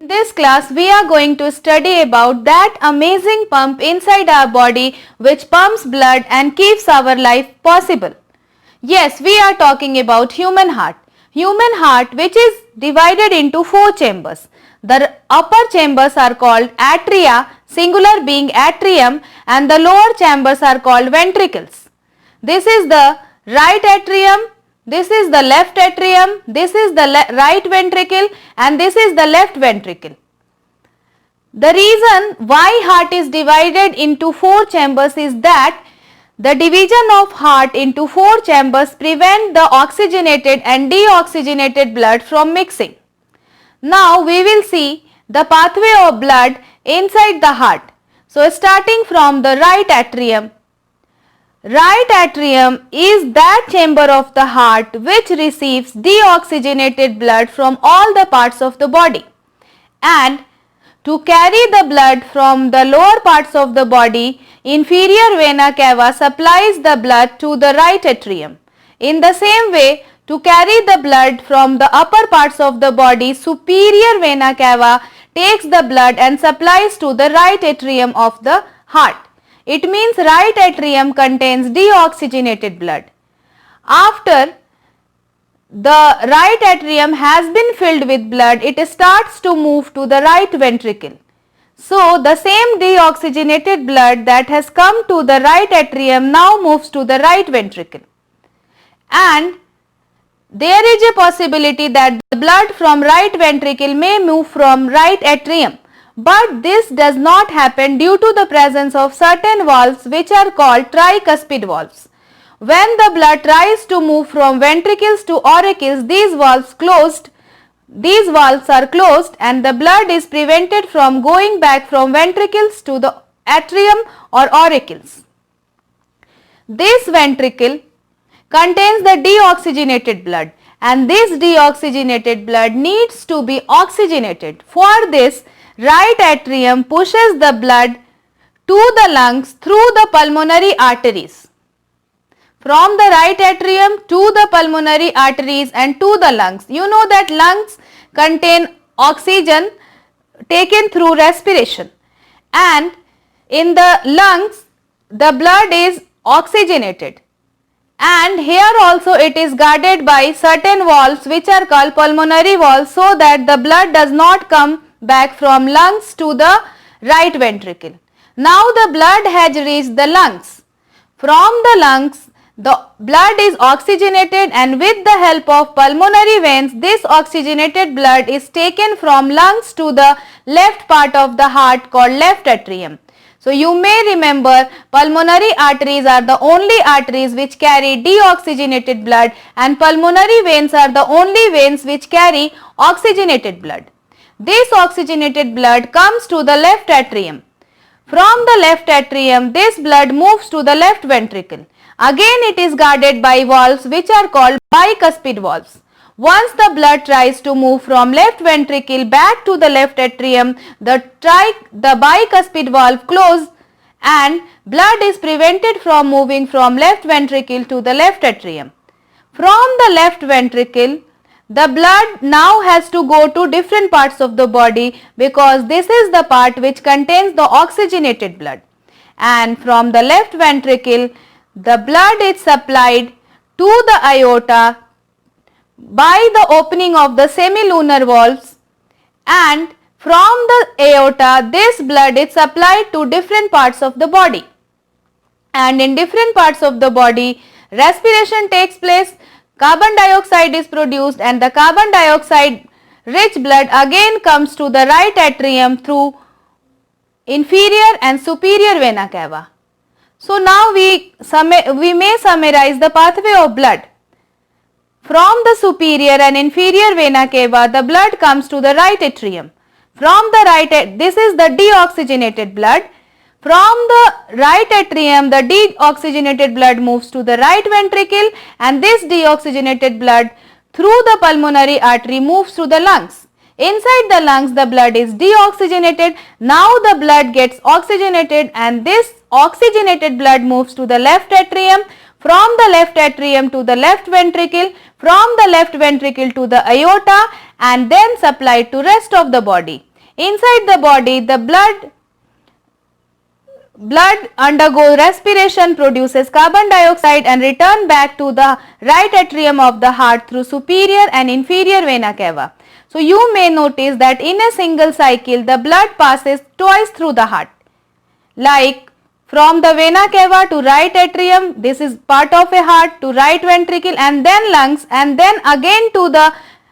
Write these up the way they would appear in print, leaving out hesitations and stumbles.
In this class, we are going to study about that amazing pump inside our body which pumps blood and keeps our life possible. Yes, we are talking about human heart. Human heart which is divided into four chambers. The upper chambers are called atria, singular being atrium, and the lower chambers are called ventricles. This is the right atrium, this is the left atrium, this is the right ventricle, and this is the left ventricle. The reason why heart is divided into four chambers is that the division of heart into four chambers prevent the oxygenated and deoxygenated blood from mixing. Now we will see the pathway of blood inside the heart. So starting from the right atrium. Right atrium is that chamber of the heart which receives deoxygenated blood from all the parts of the body. And to carry the blood from the lower parts of the body, inferior vena cava supplies the blood to the right atrium. In the same way, to carry the blood from the upper parts of the body, superior vena cava takes the blood and supplies to the right atrium of the heart. It means right atrium contains deoxygenated blood. After the right atrium has been filled with blood, it starts to move to the right ventricle. So, the same deoxygenated blood that has come to the right atrium now moves to the right ventricle. And there is a possibility that the blood from right ventricle may move from right atrium. But this does not happen due to the presence of certain valves which are called tricuspid valves. When the blood tries to move from ventricles to auricles, these valves are closed and the blood is prevented from going back from ventricles to the atrium or auricles. This ventricle contains the deoxygenated blood, and this deoxygenated blood needs to be oxygenated. For this, right atrium pushes the blood to the lungs through the pulmonary arteries. From the right atrium to the pulmonary arteries and to the lungs. You know that lungs contain oxygen taken through respiration, and in the lungs the blood is oxygenated, and here also it is guarded by certain valves which are called pulmonary valves, so that the blood does not come back from lungs to the right ventricle. Now the blood has reached the lungs. From the lungs the blood is oxygenated, and with the help of pulmonary veins this oxygenated blood is taken from lungs to the left part of the heart called left atrium. So you may remember pulmonary arteries are the only arteries which carry deoxygenated blood, and pulmonary veins are the only veins which carry oxygenated blood. This oxygenated blood comes to the left atrium. From the left atrium, this blood moves to the left ventricle. Again it is guarded by valves which are called bicuspid valves. Once the blood tries to move from left ventricle back to the left atrium, the bicuspid valve closes and blood is prevented from moving from left ventricle to the left atrium. From the left ventricle, the blood now has to go to different parts of the body, because this is the part which contains the oxygenated blood. And from the left ventricle, the blood is supplied to the aorta by the opening of the semilunar valves, and from the aorta this blood is supplied to different parts of the body. And in different parts of the body, respiration takes place, carbon dioxide is produced, and the carbon dioxide rich blood again comes to the right atrium through inferior and superior vena cava. So now we may summarize the pathway of blood. From the superior and inferior vena cava, the blood comes to the right atrium. From the right, this is the deoxygenated blood. From the right atrium, the deoxygenated blood moves to the right ventricle, and this deoxygenated blood through the pulmonary artery moves to the lungs. Inside the lungs, the blood is deoxygenated. Now the blood gets oxygenated, and this oxygenated blood moves to the left atrium. From the left atrium to the left ventricle, from the left ventricle to the aorta, and then supplied to rest of the body. Inside the body, the blood undergoes respiration, produces carbon dioxide and return back to the right atrium of the heart through superior and inferior vena cava. So you may notice that in a single cycle the blood passes twice through the heart, like from the vena cava to right atrium, this is part of a heart, to right ventricle and then lungs and then again to the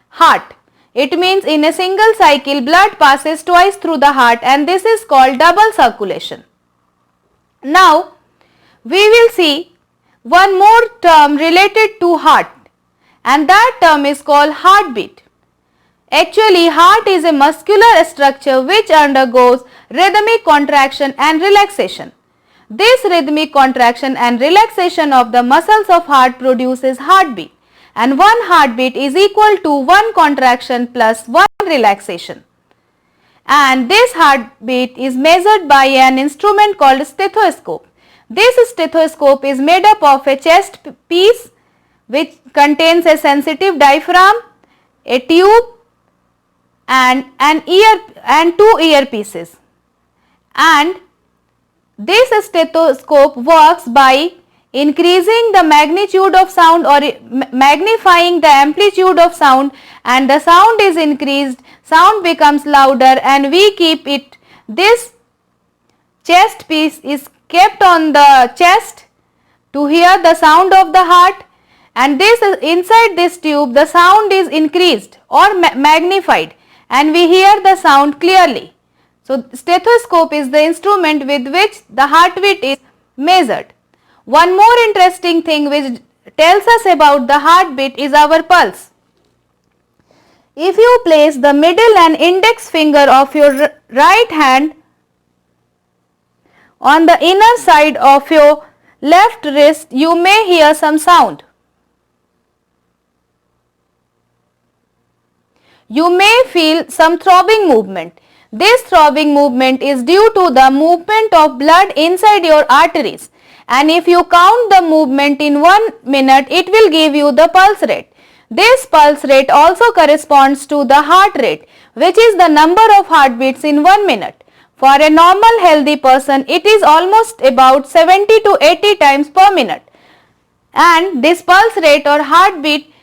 heart. It means in a single cycle blood passes twice through the heart and this is called double circulation. Now we will see one more term related to heart, and that term is called heartbeat. Actually, heart is a muscular structure which undergoes rhythmic contraction and relaxation. This rhythmic contraction and relaxation of the muscles of heart produces heartbeat, and one heartbeat is equal to one contraction plus one relaxation. And this heartbeat is measured by an instrument called stethoscope. This stethoscope is made up of a chest piece which contains a sensitive diaphragm, a tube and two earpieces. And this stethoscope works by increasing the magnitude of sound or magnifying the amplitude of sound, and the sound is increased, sound becomes louder and we keep it. This chest piece is kept on the chest to hear the sound of the heart, and this is inside this tube the sound is increased or magnified and we hear the sound clearly. So stethoscope is the instrument with which the heartbeat is measured. One more interesting thing which tells us about the heartbeat is our pulse. If you place the middle and index finger of your right hand on the inner side of your left wrist, you may hear some sound. You may feel some throbbing movement. This throbbing movement is due to the movement of blood inside your arteries. And if you count the movement in 1 minute, it will give you the pulse rate. This pulse rate also corresponds to the heart rate, which is the number of heartbeats in 1 minute. For a normal healthy person, it is almost about 70 to 80 times per minute. And this pulse rate or heartbeat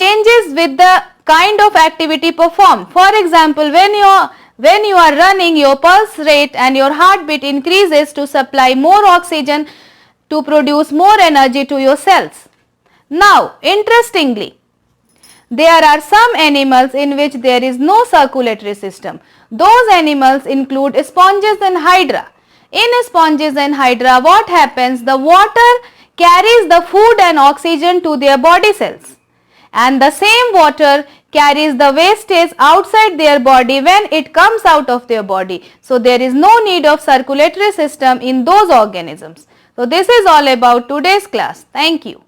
changes with the kind of activity performed. For example, when you are running, your pulse rate and your heartbeat increases to supply more oxygen to produce more energy to your cells. Now, interestingly, there are some animals in which there is no circulatory system. Those animals include sponges and hydra. In sponges and hydra, what happens? The water carries the food and oxygen to their body cells, and the same water carries the wastage outside their body when it comes out of their body. So there is no need of circulatory system in those organisms. So this is all about today's class. Thank you.